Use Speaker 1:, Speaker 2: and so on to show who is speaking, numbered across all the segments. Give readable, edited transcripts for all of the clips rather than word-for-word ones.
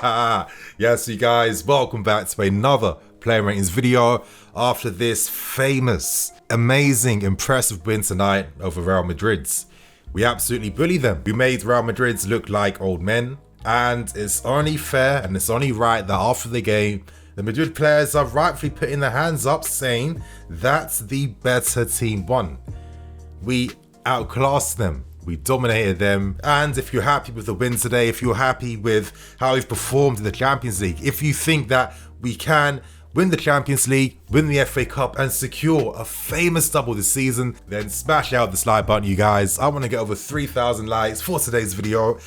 Speaker 1: Yes, you guys, welcome back to another player ratings video after this famous, amazing, impressive win tonight over Real Madrid. We absolutely bullied them. We made Real Madrid look like old men, and it's only fair and it's only right that after the game, the Madrid players are rightfully putting their hands up saying that the better team won. We outclassed them. We dominated them, and if you're happy with the win today, if you're happy with how we've performed in the Champions League, if you think that we can win the Champions League, win the FA Cup, and secure a famous double this season, then smash out the like button, you guys. I want to get over 3,000 likes for today's video,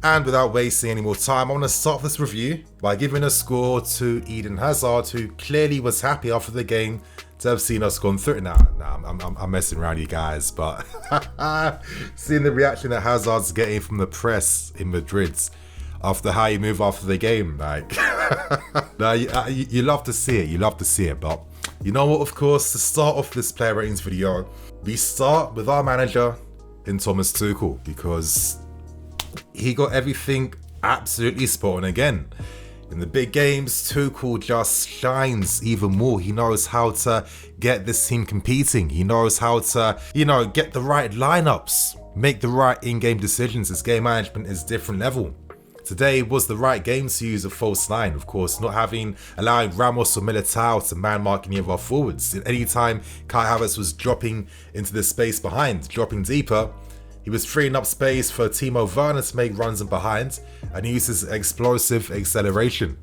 Speaker 1: and without wasting any more time, I want to start this review by giving a score to Eden Hazard, who clearly was happy after the game to have seen us gone through it. Now, I'm messing around, you guys, but seeing the reaction that Hazard's getting from the press in Madrid after how you move after the game, like, now you love to see it, but you know what, of course, to start off this player ratings video, we start with our manager in Thomas Tuchel, because he got everything absolutely spot on again. In the big games, Tuchel just shines even more. He knows how to get this team competing. He knows how to, get the right lineups, make the right in-game decisions. His game management is different level. Today was the right game to use a false nine, of course, not allowing Ramos or Militao to man-mark any of our forwards. At any time Kai Havertz was dropping into the space behind, dropping deeper, he was freeing up space for Timo Werner to make runs in behind, and he uses explosive acceleration.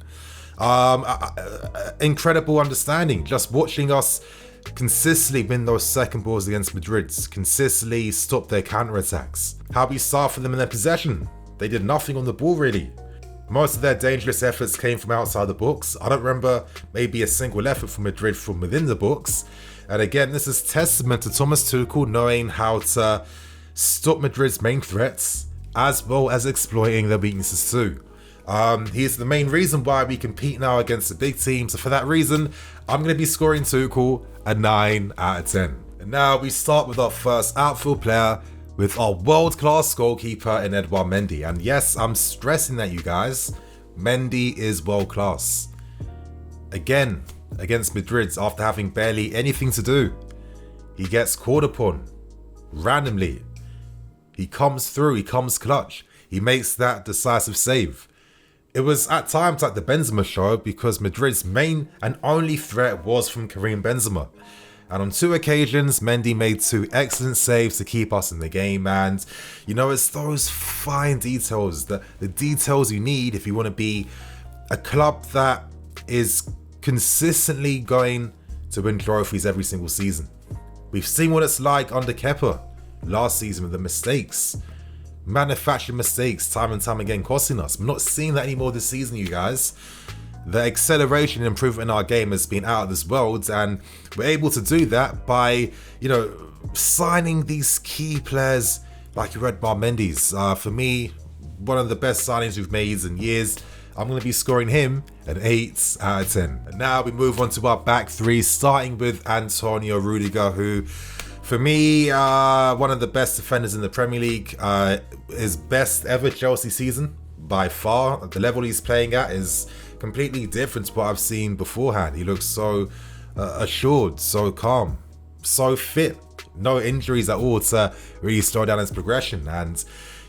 Speaker 1: Incredible understanding. Just watching us consistently win those second balls against Madrid, consistently stop their counterattacks. How we start for them in their possession. They did nothing on the ball, really. Most of their dangerous efforts came from outside the box. I don't remember maybe a single effort from Madrid from within the box. And again, this is testament to Thomas Tuchel knowing how to stop Madrid's main threats, as well as exploiting their weaknesses too. He's the main reason why we compete now against the big teams, so for that reason, I'm going to be scoring Tuchel a 9 out of 10. And now we start with our first outfield player, with our world-class goalkeeper in Edouard Mendy. And yes, I'm stressing that, you guys, Mendy is world-class. Again, against Madrid, after having barely anything to do, he gets called upon randomly. He comes through, he comes clutch, he makes that decisive save. It was at times like the Benzema show, because Madrid's main and only threat was from Karim Benzema. And on 2 occasions, Mendy made 2 excellent saves to keep us in the game. And, it's those fine details, the details you need if you want to be a club that is consistently going to win trophies every single season. We've seen what it's like under Kepa last season with the mistakes. Manufactured mistakes time and time again costing us. I'm not seeing that anymore this season, you guys. The acceleration and improvement in our game has been out of this world, and we're able to do that by, signing these key players like Edouard Mendy. For me, one of the best signings we've made in years. I'm going to be scoring him an 8 out of 10. And now we move on to our back three, starting with Antonio Rudiger, who, for me, one of the best defenders in the Premier League. His best ever Chelsea season, by far. The level he's playing at is completely different to what I've seen beforehand. He looks so assured, so calm, so fit. No injuries at all to really slow down his progression. And,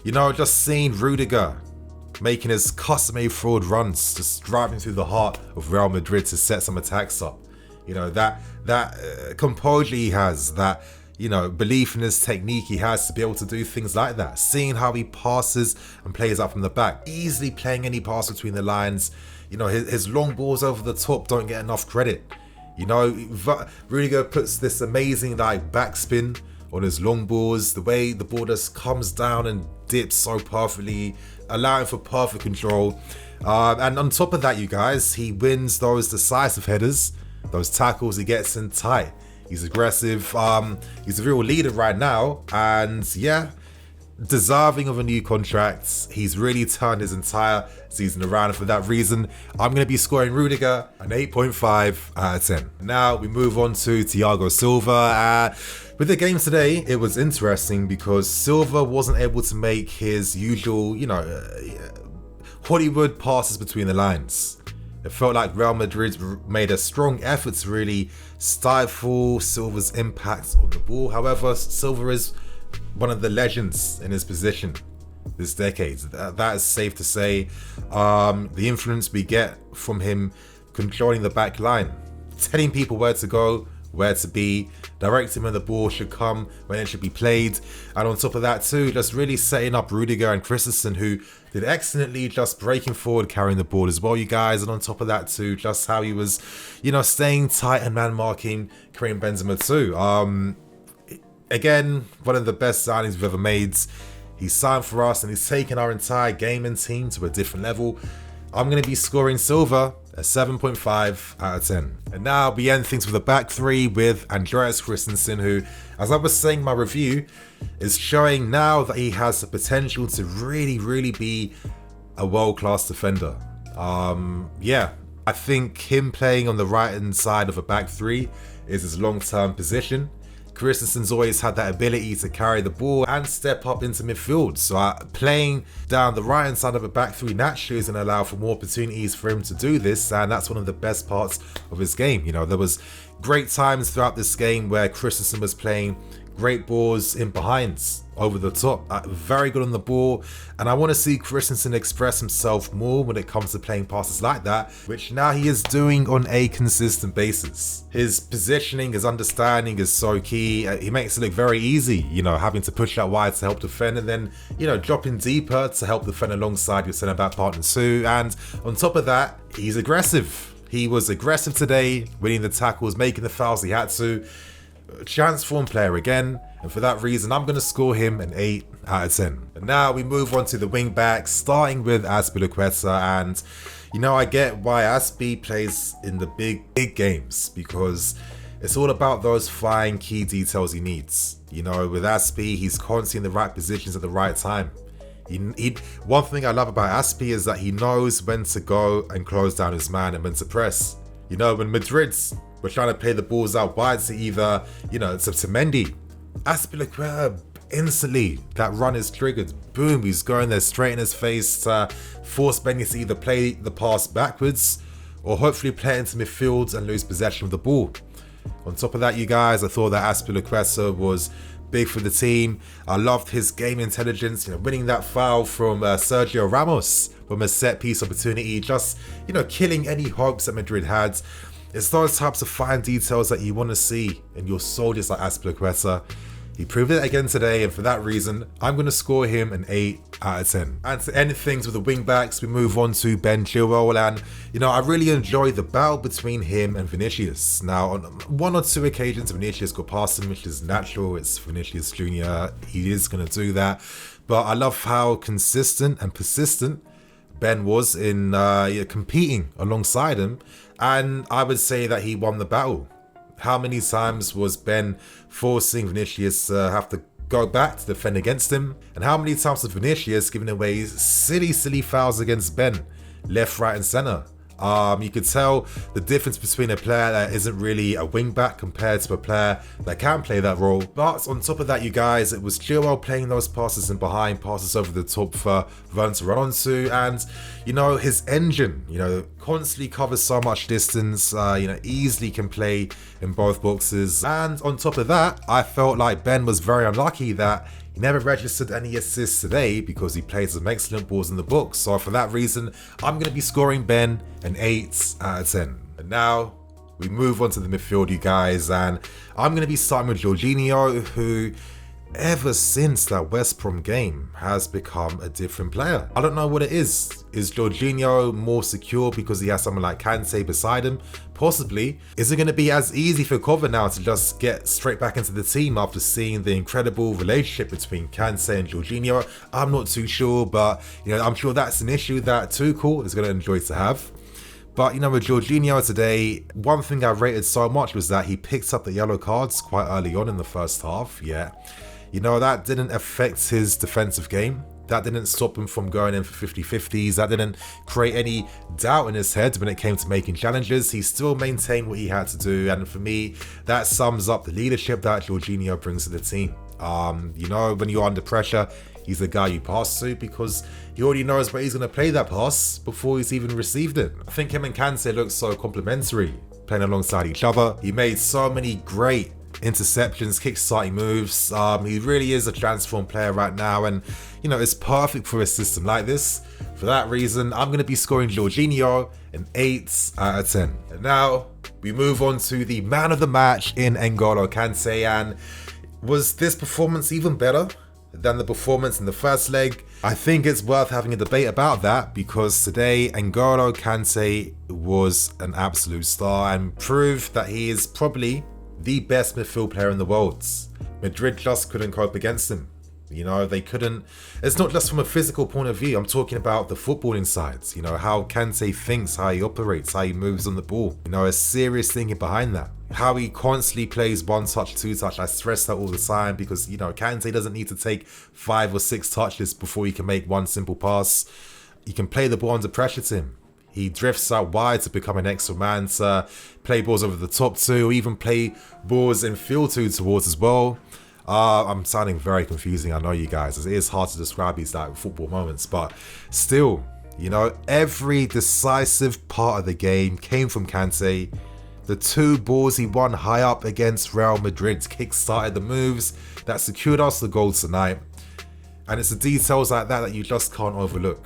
Speaker 1: just seeing Rudiger making his custom-made forward runs, just driving through the heart of Real Madrid to set some attacks up. That composure he has, that belief in his technique he has to be able to do things like that. Seeing how he passes and plays up from the back, easily playing any pass between the lines. His long balls over the top don't get enough credit. Rudiger puts this amazing backspin on his long balls. The way the ball just comes down and dips so perfectly, allowing for perfect control. And on top of that, you guys, he wins those decisive headers, those tackles. He gets in tight. He's aggressive. He's a real leader right now, and yeah, deserving of a new contract. He's really turned his entire season around, and for that reason, I'm going to be scoring Rudiger an 8.5 out of 10. Now we move on to Thiago Silva. With the game today, it was interesting because Silva wasn't able to make his usual, Hollywood passes between the lines. It felt like Real Madrid made a strong effort to really stifle Silva's impact on the ball. However, Silva is one of the legends in his position this decade. That is safe to say. The influence we get from him controlling the back line, telling people where to go, where to be, directing when the ball should come, when it should be played, and on top of that too, just really setting up Rudiger and Christensen, who did excellently, just breaking forward, carrying the ball as well, you guys. And on top of that too, just how he was, staying tight and man marking Karim Benzema too. Again, one of the best signings we've ever made. He's signed for us and he's taken our entire game and team to a different level. I'm going to be scoring Silva a 7.5 out of 10. And now we end things with a back three with Andreas Christensen, who, as I was saying in my review, is showing now that he has the potential to really be a world-class defender. I think him playing on the right-hand side of a back three is his long-term position. Christensen's always had that ability to carry the ball and step up into midfield. So playing down the right hand side of a back three naturally is going to allow for more opportunities for him to do this. And that's one of the best parts of his game. There was great times throughout this game where Christensen was playing great balls in behinds, over the top, very good on the ball. And I want to see Christensen express himself more when it comes to playing passes like that, which now he is doing on a consistent basis. His positioning, his understanding is so key. He makes it look very easy, having to push out wide to help defend, and then, dropping deeper to help defend alongside your centre-back partner too. And on top of that, he's aggressive. He was aggressive today, winning the tackles, making the fouls he had to. Transform player again, and for that reason I'm going to score him an 8 out of 10. And now we move on to the wing backs, starting with Azpilicueta. And I get why Azpi plays in the big games, because it's all about those fine key details he needs. With Azpi, he's constantly in the right positions at the right time. One thing I love about Azpi is that he knows when to go and close down his man and when to press. When Madrid's we're trying to play the balls out wide to either, to Mendy. Azpilicueta, instantly, that run is triggered. Boom, he's going there straight in his face to force Mendy to either play the pass backwards or hopefully play into midfield and lose possession of the ball. On top of that, you guys, I thought that Azpilicueta was big for the team. I loved his game intelligence, winning that foul from Sergio Ramos from a set piece opportunity, just, killing any hopes that Madrid had. It's those types of fine details that you want to see in your soldiers like Azpilicueta. He proved it again today, and for that reason, I'm going to score him an 8 out of 10. And to end things with the wing backs, we move on to Ben Chilwell, and I really enjoyed the battle between him and Vinicius. Now, on one or two occasions, Vinicius got past him, which is natural. It's Vinicius Jr. He is going to do that, but I love how consistent and persistent Ben was in competing alongside him. And I would say that he won the battle. How many times was Ben forcing Vinicius to have to go back to defend against him? And how many times was Vinicius giving away silly fouls against Ben, left, right and centre? You could tell the difference between a player that isn't really a wing back compared to a player that can play that role. But on top of that, you guys, it was Chilwell playing those passes in behind, passes over the top for Werner to run onto. And, his engine, constantly covers so much distance, easily can play in both boxes. And on top of that, I felt like Ben was very unlucky that he never registered any assists today because he played some excellent balls in the box. So for that reason, I'm going to be scoring Ben an 8 out of 10. And now we move on to the midfield, you guys. And I'm going to be starting with Jorginho, who ever since that West Brom game has become a different player. I don't know what it is. Is Jorginho more secure because he has someone like Kante beside him? Possibly. Is it going to be as easy for Cover now to just get straight back into the team after seeing the incredible relationship between Kante and Jorginho? I'm not too sure, but I'm sure that's an issue that Tuchel is going to enjoy to have. But with Jorginho today, one thing I rated so much was that he picked up the yellow cards quite early on in the first half. Yeah. That didn't affect his defensive game. That didn't stop him from going in for 50-50s. That didn't create any doubt in his head when it came to making challenges. He still maintained what he had to do. And for me, that sums up the leadership that Jorginho brings to the team. When you're under pressure, he's the guy you pass to because he already knows where he's going to play that pass before he's even received it. I think him and Kante look so complementary playing alongside each other. He made so many great interceptions, kick-starting moves. He really is a transformed player right now, and you know, it's perfect for a system like this. For that reason, I'm going to be scoring Jorginho an 8 out of 10. And now we move on to the man of the match in N'Golo Kante. And was this performance even better than the performance in the first leg? I think it's worth having a debate about that, because today N'Golo Kante was an absolute star and proved that he is probably the best midfield player in the world. Madrid just couldn't cope against him. You know, they couldn't. It's not just from a physical point of view. I'm talking about the footballing sides. You know, how Kante thinks, how he operates, how he moves on the ball. You know, a serious thinking behind that. How he constantly plays one touch, two touch. I stress that all the time because, you know, Kante doesn't need to take 5 or 6 touches before he can make one simple pass. You can play the ball under pressure to him. He drifts out wide to become an extra man, to play balls over the top too, or even play balls in field two towards as well. I'm sounding very confusing, I know you guys. It is hard to describe these like football moments, but still, you know, every decisive part of the game came from Kante. The 2 balls he won high up against Real Madrid kick-started the moves that secured us the goal tonight. And it's the details like that that you just can't overlook.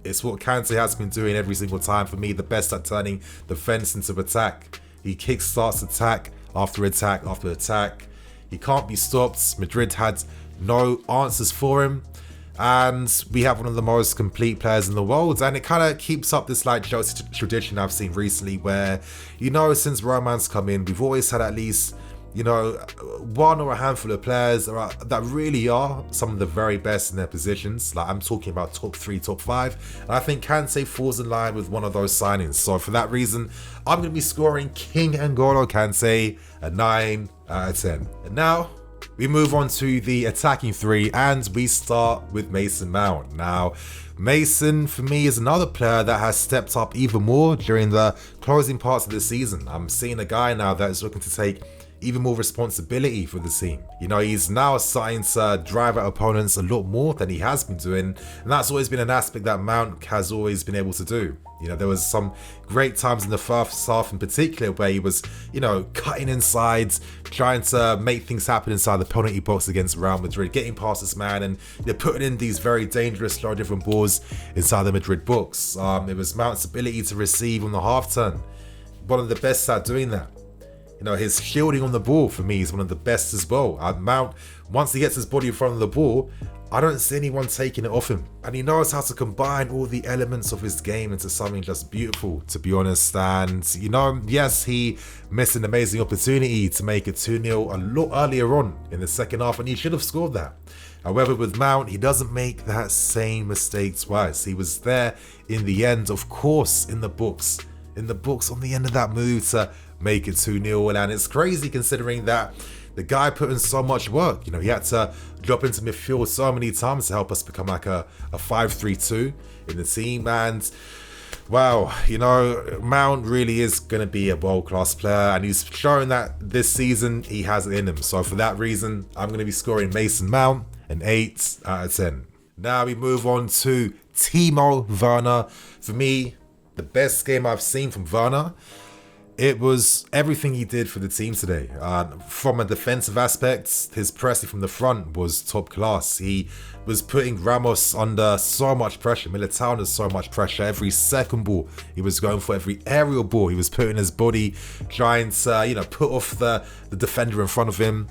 Speaker 1: It's what Kante has been doing every single time. For me, the best at turning defense into attack. He kick-starts attack after attack after attack. He can't be stopped. Madrid had no answers for him. And we have one of the most complete players in the world. And it kind of keeps up this like Chelsea tradition I've seen recently where, you know, since Roman's come in, we've always had at least, you know, one or a handful of players that really are some of the very best in their positions. Like I'm talking about top 3, top 5. And I think Kante falls in line with one of those signings. So for that reason, I'm going to be scoring King N'Golo Kante a 9 out of 10. And now we move on to the attacking 3 and we start with Mason Mount. Now, Mason for me is another player that has stepped up even more during the closing parts of the season. I'm seeing a guy now that is looking to take even more responsibility for the team. You know, he's now starting to drive out opponents a lot more than he has been doing, and that's always been an aspect that Mount has always been able to do. You know, there was some great times in the first half in particular where he was, you know, cutting inside, trying to make things happen inside the penalty box against Real Madrid, getting past this man and they're putting in these very dangerous, low different balls inside the Madrid box. It was Mount's ability to receive on the half turn. One of the best at doing that. You know, his shielding on the ball for me is one of the best as well. Mount, once he gets his body in front of the ball, I don't see anyone taking it off him. And he knows how to combine all the elements of his game into something just beautiful, to be honest. And, you know, yes, he missed an amazing opportunity to make it 2-0 a lot earlier on in the second half, and he should have scored that. However, with Mount, he doesn't make that same mistake twice. He was there in the end, of course, in the books on the end of that move to make it 2-0, and it's crazy considering that the guy put in so much work. You know, he had to drop into midfield so many times to help us become like a 5-3-2 in the team. And wow, you know, Mount really is going to be a world-class player, and he's showing that this season he has it in him. So for that reason, I'm going to be scoring Mason Mount an 8 out of 10. Now we move on to Timo Werner. For me, the best game I've seen from Werner. It was everything he did for the team today. From a defensive aspect, his pressing from the front was top class. He was putting Ramos under so much pressure, Militao under so much pressure. Every second ball he was going for, every aerial ball he was putting his body, trying to, you know, put off the defender in front of him.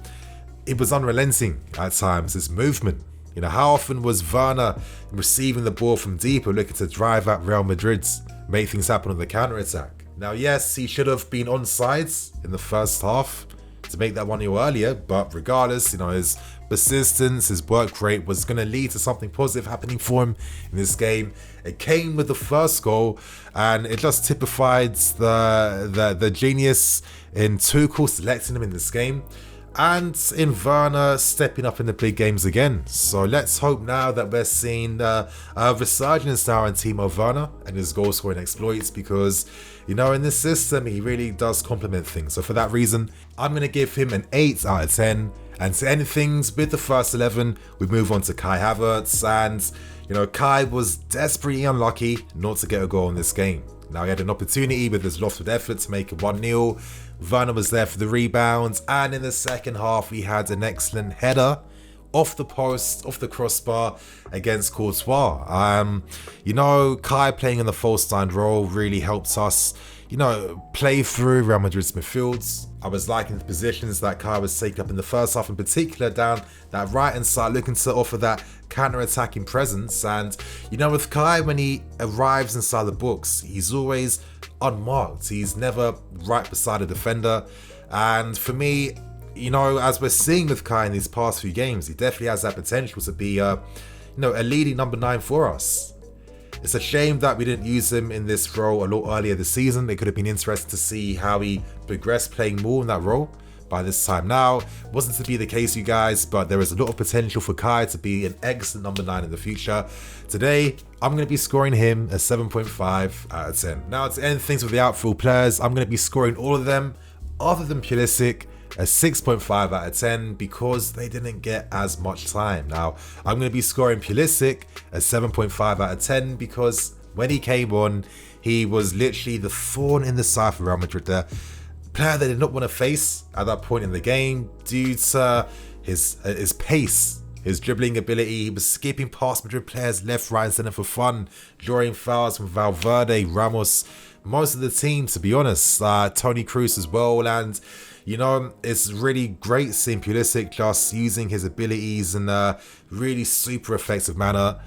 Speaker 1: It was unrelenting at times, his movement. You know, how often was Werner receiving the ball from deep or looking to drive at Real Madrid, make things happen on the counter-attack? Now, yes, he should have been onside in the first half to make that 1-0 earlier, but regardless, you know, his persistence, his work rate was going to lead to something positive happening for him in this game. It came with the first goal, and it just typified the genius in Tuchel selecting him in this game, and in Werner stepping up in the big games again. So let's hope now that we're seeing a resurgence now in Timo Werner and his goal scoring exploits, because, you know, in this system he really does complement things. So for that reason, I'm going to give him an 8 out of 10, And to end things with the first 11, we move on to Kai Havertz, and Kai was desperately unlucky not to get a goal in this game. Now he had an opportunity with his lofted effort to make it 1-0. Werner was there for the rebound, and in the second half we had an excellent header off the post, off the crossbar against Courtois. Kai playing in the false nine role really helped us, play through Real Madrid's midfields. I was liking the positions that Kai was taking up in the first half, in particular down that right hand side, looking to offer that counter-attacking presence. And with Kai, when he arrives inside the box, he's always unmarked. He's never right beside a defender. And for me, as we're seeing with Kai in these past few games, he definitely has that potential to be a leading number 9 for us. It's a shame that we didn't use him in this role a lot earlier this season. It could have been interesting to see how he progressed playing more in that role by this time now. Wasn't to be the case, you guys, but there is a lot of potential for Kai to be an excellent number 9 in the future. Today, I'm going to be scoring him a 7.5 out of 10. Now, to end things with the outfield players, I'm going to be scoring all of them, other than Pulisic, a 6.5 out of 10 because they didn't get as much time. Now, I'm going to be scoring Pulisic a 7.5 out of 10 because when he came on, he was literally the thorn in the side for Real Madrid, the player they did not want to face at that point in the game due to his pace, his dribbling ability. He was skipping past Madrid players left, right, and centre for fun, drawing fouls from Valverde, Ramos, most of the team, to be honest, Toni Kroos as well. And it's really great seeing Pulisic just using his abilities in a really super effective manner.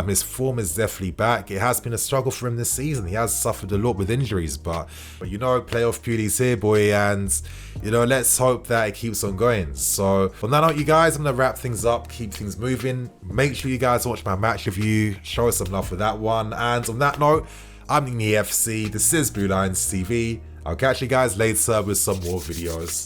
Speaker 1: His form is definitely back. It has been a struggle for him this season. He has suffered a lot with injuries, but playoff Puli's here, boy, and let's hope that it keeps on going. So from that note, you guys, I'm gonna wrap things up, keep things moving. Make sure you guys watch my match review, show us some love for that one. And on that note, I'm the FC. This is Blue Lions TV. I'll catch you guys later with some more videos.